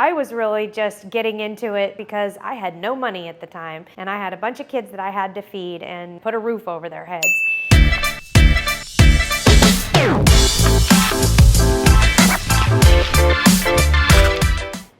I was really just getting into it because I had no money at the time and I had a bunch of kids that I had to feed and put a roof over their heads.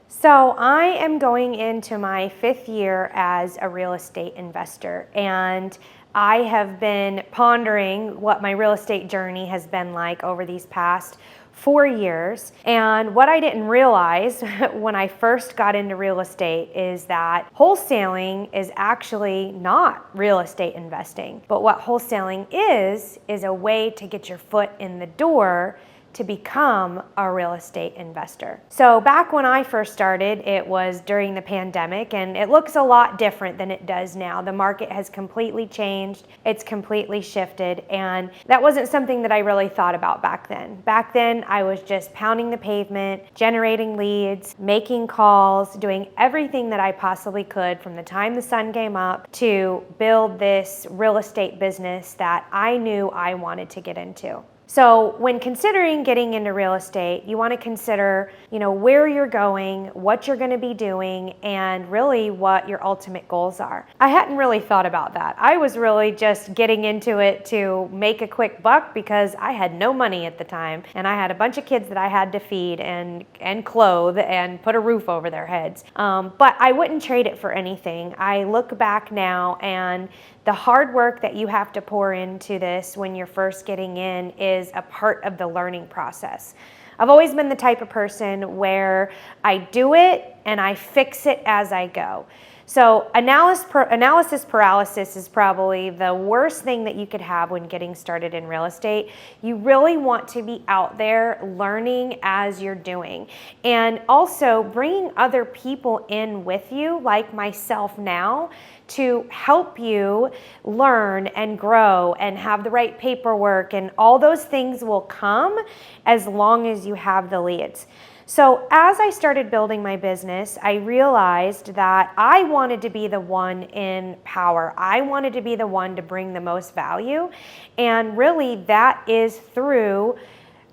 So I am going into my 5th year as a real estate investor, and I have been pondering what my real estate journey has been like over these past 4 years. And what I didn't realize when I first got into real estate is that wholesaling is actually not real estate investing. But what wholesaling is a way to get your foot in the door to become a real estate investor. So back when I first started, it was during the pandemic, and it looks a lot different than it does now. The market has completely changed. It's completely shifted, and that wasn't something that I really thought about back then. Back then, I was just pounding the pavement, generating leads, making calls, doing everything that I possibly could from the time the sun came up to build this real estate business that I knew I wanted to get into. So when considering getting into real estate, you want to consider, where you're going, what you're going to be doing, and really what your ultimate goals are. I hadn't really thought about that. I was really just getting into it to make a quick buck because I had no money at the time and I had a bunch of kids that I had to feed and clothe and put a roof over their heads. But I wouldn't trade it for anything. I look back now, and the hard work that you have to pour into this when you're first getting in is a part of the learning process. I've always been the type of person where I do it and I fix it as I go. So analysis paralysis is probably the worst thing that you could have when getting started in real estate. You really want to be out there learning as you're doing, and also bringing other people in with you, like myself now, to help you learn and grow and have the right paperwork, and all those things will come as long as you have the leads. So as I started building my business, I realized that I wanted to be the one in power. I wanted to be the one to bring the most value. And really that is through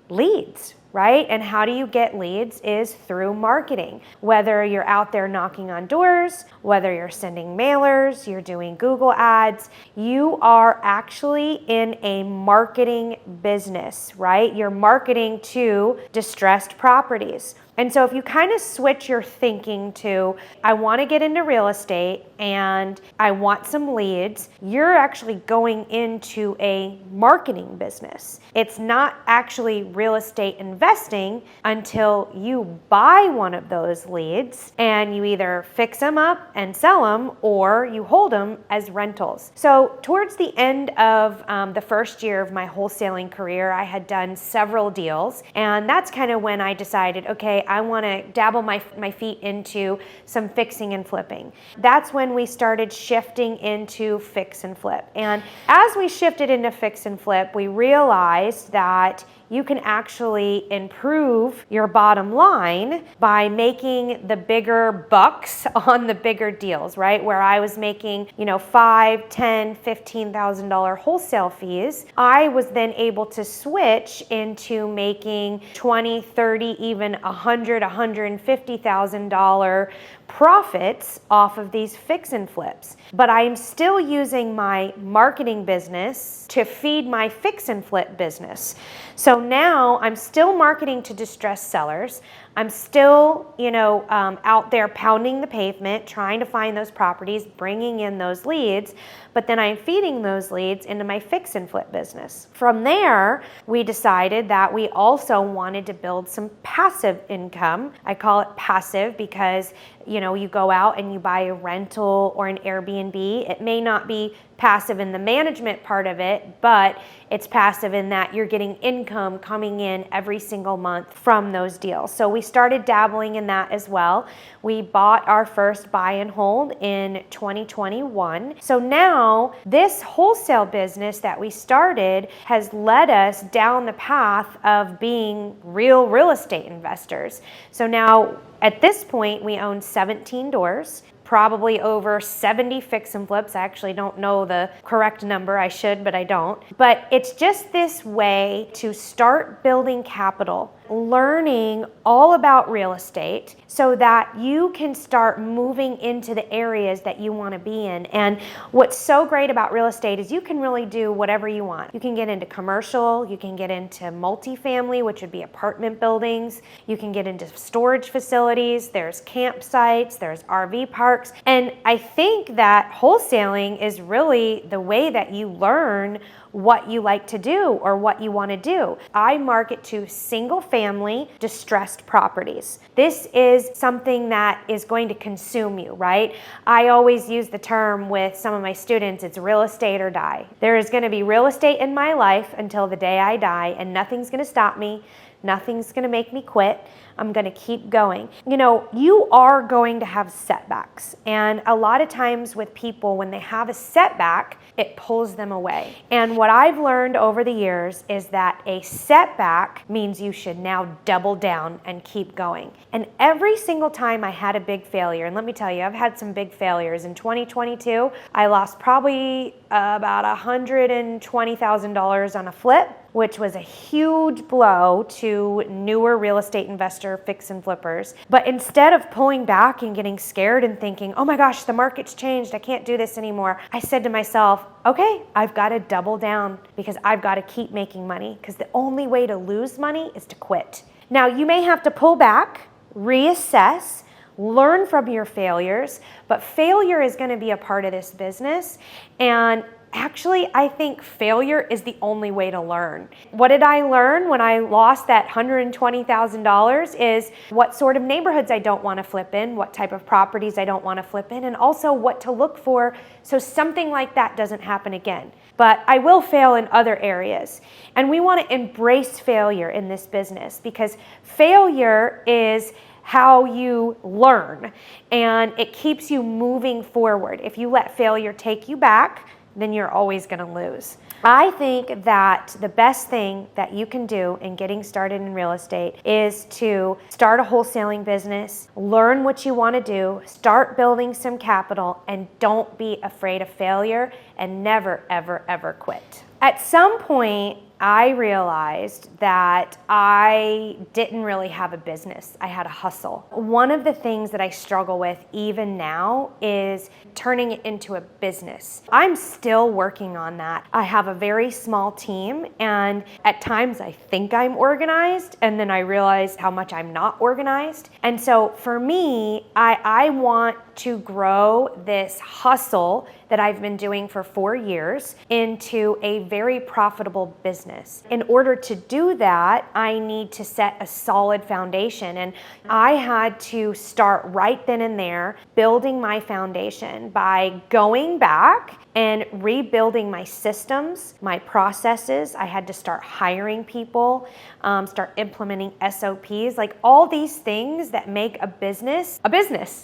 leads, right? And how do you get leads is through marketing. Whether you're out there knocking on doors, whether you're sending mailers, you're doing Google ads, you are actually in a marketing business, right? You're marketing to distressed properties. And so if you kind of switch your thinking to, I want to get into real estate and I want some leads, you're actually going into a marketing business. It's not actually real estate investing until you buy one of those leads and you either fix them up and sell them, or you hold them as rentals. So towards the end of the first year of my wholesaling career, I had done several deals, and that's kind of when I decided, okay, I want to dabble my feet into some fixing and flipping. That's when we started shifting into fix and flip. And as we shifted into fix and flip, we realized that you can actually improve your bottom line by making the bigger bucks on the bigger deals, right? Where I was making, $5,000, $10,000, $15,000 wholesale fees, I was then able to switch into making $20,000, $30,000, even $100,000, $150,000 profits off of these fix and flips. But I'm still using my marketing business to feed my fix and flip business. So now I'm still marketing to distressed sellers. I'm still, out there pounding the pavement, trying to find those properties, bringing in those leads, but then I'm feeding those leads into my fix and flip business. From there, we decided that we also wanted to build some passive income. I call it passive because, you go out and you buy a rental or an Airbnb. It may not be passive in the management part of it, but it's passive in that you're getting income coming in every single month from those deals. So we started dabbling in that as well. We bought our first buy and hold in 2021. So now this wholesale business that we started has led us down the path of being real estate investors. So now at this point, we own 17 doors, probably over 70 fix and flips. I actually don't know the correct number. I should, but I don't. But it's just this way to start building capital learning all about real estate so that you can start moving into the areas that you want to be in. And what's so great about real estate is you can really do whatever you want. You can get into commercial, you can get into multifamily, which would be apartment buildings, you can get into storage facilities, there's campsites, there's RV parks. And I think that wholesaling is really the way that you learn what you like to do or what you want to do. I market to single family distressed properties. This is something that is going to consume you, right? I always use the term with some of my students, it's real estate or die. There is going to be real estate in my life until the day I die, and nothing's going to stop me. Nothing's going to make me quit. I'm going to keep going. You know, you are going to have setbacks. And a lot of times with people, when they have a setback, it pulls them away. And what I've learned over the years is that a setback means you should now double down and keep going. And every single time I had a big failure, and let me tell you, I've had some big failures. In 2022, I lost probably about $120,000 on a flip, which was a huge blow to newer real estate investor fix and flippers. But instead of pulling back and getting scared and thinking, oh my gosh, the market's changed, I can't do this anymore, I said to myself, okay, I've got to double down because I've got to keep making money, because the only way to lose money is to quit. Now, you may have to pull back, reassess, learn from your failures, but failure is going to be a part of this business. And actually, I think failure is the only way to learn. What did I learn when I lost that $120,000 is what sort of neighborhoods I don't want to flip in, what type of properties I don't want to flip in, and also what to look for so something like that doesn't happen again. But I will fail in other areas. And we want to embrace failure in this business, because failure is how you learn and it keeps you moving forward. If you let failure take you back, then you're always going to lose. I think that the best thing that you can do in getting started in real estate is to start a wholesaling business, learn what you want to do, start building some capital, and don't be afraid of failure, and never, ever, ever quit. At some point, I realized that I didn't really have a business. I had a hustle. One of the things that I struggle with even now is turning it into a business. I'm still working on that. I have a very small team, and at times I think I'm organized, and then I realize how much I'm not organized. And so for me, I want to grow this hustle that I've been doing for 4 years into a very profitable business. In order to do that, I need to set a solid foundation, and I had to start right then and there building my foundation by going back and rebuilding my systems, my processes. I had to start hiring people, start implementing SOPs, like all these things that make a business,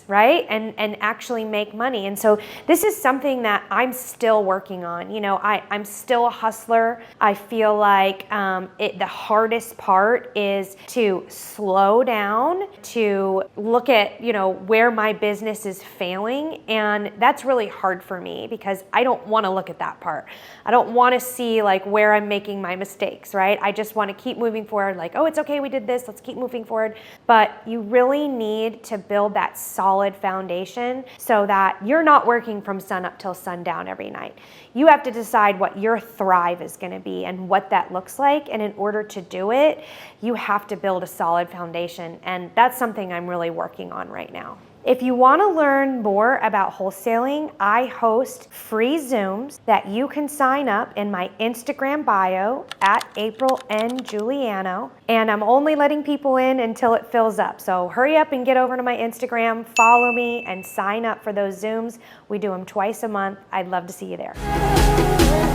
right? And actually make money. And so this is something that I'm still working on. You know, I'm still a hustler. I feel like the hardest part is to slow down, to look at, you know, where my business is failing. And that's really hard for me because I don't want to look at that part. I don't want to see like where I'm making my mistakes, right? I just want to keep moving forward, like, oh, it's okay, we did this, let's keep moving forward. But you really need to build that solid foundation so that you're not working from sun up till sundown every night. You have to decide what your thrive is going to be and what that looks like. And in order to do it, you have to build a solid foundation. And that's something I'm really working on right now. If you want to learn more about wholesaling, I host free Zooms that you can sign up in my Instagram bio at April N. Giuliano. And I'm only letting people in until it fills up. So hurry up and get over to my Instagram, follow me, and sign up for those Zooms. We do them twice a month. I'd love to see you there.